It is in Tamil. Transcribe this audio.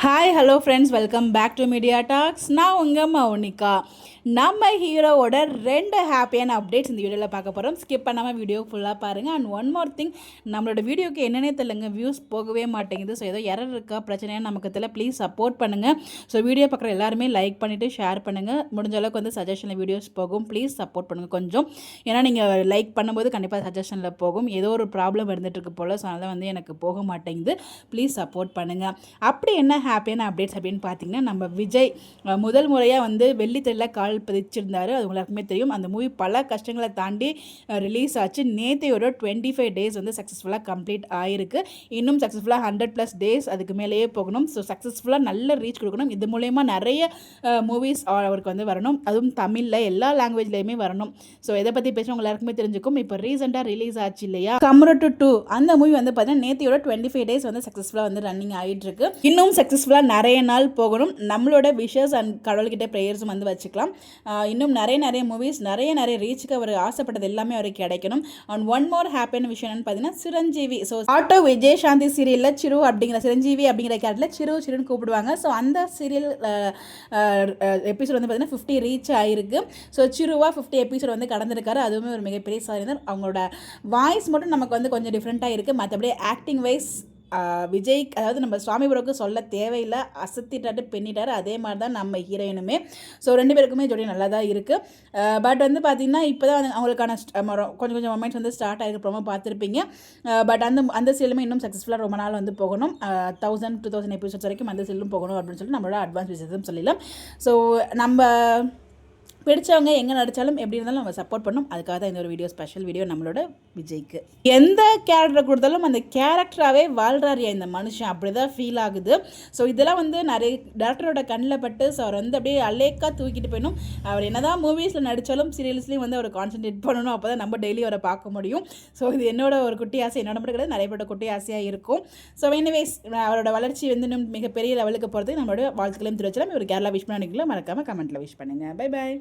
Hi hello friends, welcome back to Media Talks. நான் உங்கள் மௌனிகா. நம்ம ஹீரோவோட 2 ஹாப்பியான அப்டேட்ஸ் இந்த வீடியோவில் பார்க்க போகிறோம். ஸ்கிப் பண்ணாமல் வீடியோ ஃபுல்லாக பாருங்கள். அண்ட் ஒன் மோர் திங், நம்மளோட வீடியோக்கு என்னென்னே தெரியலங்க, வியூஸ் போகவே மாட்டேங்குது. ஸோ ஏதோ எரர் இருக்கா, பிரச்சனையாக நமக்கு தெரியல. ப்ளீஸ் சப்போர்ட் பண்ணுங்கள். ஸோ வீடியோ பார்க்குற எல்லாருமே லைக் பண்ணிவிட்டு ஷேர் பண்ணுங்கள். முடிஞ்ச அளவுக்கு வந்து சஜஷனில் வீடியோஸ் போகும். ப்ளீஸ் சப்போர்ட் பண்ணுங்கள் கொஞ்சம். ஏன்னா நீங்கள் லைக் பண்ணும்போது கண்டிப்பாக சஜஷனில் போகும். ஏதோ ஒரு ப்ராப்ளம் இருந்துகிட்ருக்கு போல். ஸோ அதனால் வந்து எனக்கு போக மாட்டேங்குது. ப்ளீஸ் சப்போர்ட் பண்ணுங்கள். அப்படி என்ன ஹாப்பியான அப்டேட்ஸ் அப்படின்னு பார்த்தீங்கன்னா, நம்ம விஜய் முதல் முறையாக வந்து வெள்ளித்திரையில் கால் பதிச்சிருந்தார். அது எல்லாருக்குமே தெரியும். அந்த மூவி பல கஷ்டங்களை தாண்டி ரிலீஸ் ஆச்சு. நேத்தையோட 25 டேஸ் வந்து சக்ஸஸ்ஃபுல்லாக கம்ப்ளீட் ஆகிருக்கு. இன்னும் சக்ஸஸ்ஃபுல்லாக 100+ டேஸ் அதுக்கு மேலேயே போகணும். ஸோ சக்ஸஸ்ஃபுல்லாக நல்ல ரீச் கொடுக்கணும். இது மூலயமா நிறைய மூவிஸ் அவருக்கு வந்து வரணும். அதுவும் தமிழில் எல்லா லாங்குவேஜ்லேயுமே வரணும். ஸோ இதை பற்றி பேசுகிறவங்க எல்லாருக்குமே தெரிஞ்சுக்கும். இப்போ ரீசெண்டாக ரிலீஸ் ஆச்சு இல்லையா, கம்ரட்டு 2, அந்த மூவி வந்து பார்த்தீங்கன்னா நேத்தையோட 25 டேஸ் வந்து சக்ஸஸ்ஃபுல்லாக வந்து ரன்னிங் ஆகிட்டு இருக்கு. இன்னும் சக்ஸஸ்ஃபுல்லாக நிறைய நாள் போகணும். நம்மளோட விஷஸ் அண்ட் கடவுள்கிட்ட ப்ரேயர்ஸும் வந்து வச்சுக்கலாம். இன்னும் நிறைய மூவிஸ் நிறைய ரீச்சுக்கு அவர் ஆசைப்பட்டது எல்லாமே அவருக்கு கிடைக்கணும். அண்ட் ஒன் மோர் ஹாப்பியான விஷயம் என்னன்னு பார்த்தீங்கன்னா, சிரஞ்சீவி. ஸோ ஆட்டோ விஜயசாந்தி சீரியலில் சிரு அப்படிங்கிற சிரஞ்சீவி அப்படிங்கிற கேரக்டரில் சிருன்னு கூப்பிடுவாங்க. ஸோ அந்த சீரியல் எபிசோட் வந்து பார்த்தீங்கன்னா 50 ரீச் ஆகிருக்கு. ஸோ சிருவா 50 எபிசோட் வந்து கடந்திருக்காரு. அதுவுமே ஒரு மிகப்பெரிய சாதனை. அவங்களோட வாய்ஸ் மட்டும் நமக்கு வந்து கொஞ்சம் டிஃப்ரெண்ட்டாக இருக்குது. மற்றபடி ஆக்டிங் வைஸ் விஜய், அதாவது நம்ம சுவாமி ப்ரோக்கு சொல்ல தேவையில்லை, அசத்திட்டாட்டு பெண்ணிட்டார். அதே மாதிரி தான் நம்ம ஹீரோயினுமே. ஸோ 2 பேருக்குமே ஜோடி நல்லா தான் இருக்குது. பட் வந்து பார்த்திங்கன்னா இப்போ தான் அவங்களுக்கான கொஞ்சம் மொமெண்ட்ஸ் வந்து ஸ்டார்ட் ஆகிருக்கு. ப்ரோமோ பார்த்துருப்பீங்க. பட் அந்த சீலுமே இன்னும் சக்ஸஸ்ஃபுல்லாக ரொம்ப நாள் வந்து போகணும். 1000-2000 எபிசோட்ஸ் வரைக்கும் அந்த சீலும் போகணும் அப்படின்னு சொல்லி நம்மளோட அட்வான்ஸ் விஷயத்தையும் சொல்லிடலாம். ஸோ நம்ம பிடிச்சவங்க எங்கே நடித்தாலும் எப்படி இருந்தாலும் நம்ம சப்போர்ட் பண்ணணும். அதுக்காக தான் இந்த ஒரு ஸ்பெஷல் வீடியோ நம்மளோட விஜய்க்கு. எந்த கேரக்டர் கொடுத்தாலும் அந்த கேரக்டராகவே வாழ்றாரியா இந்த மனுஷன், அப்படி தான் ஃபீல் ஆகுது. ஸோ இதெல்லாம் வந்து நிறைய டேரக்டரோட கண்ணில் பட்டு ஸோ அவர் வந்து அப்படியே அலேக்காக தூக்கிட்டு போயிடணும். அவர் என்ன தான் மூவிஸில் நடித்தாலும் சீரியல்ஸ்லேயும் வந்து அவர் கான்சன்ட்ரேட் பண்ணணும். அப்போ தான் நம்ம டெய்லி அவரை பார்க்க முடியும். ஸோ இது என்னோட ஒரு குட்டி ஆசை, என்னோட மட்டும் கிடையாது, நிறைய பேரோட குட்டி ஆசையாக இருக்கும். ஸோ எனிவேஸ், அவரோட வளர்ச்சி வந்து இன்னும் மிகப்பெரிய லெவலுக்கு போகிறதுக்கு நம்மளோட வாழ்த்துக்களையும் தெரிவிச்சலாம். ஒரு கேரளா விஷ் பண்ணிக்கலாம். மறக்காமல் கமெண்ட்டில் விஷ் பண்ணுங்கள். Bye bye.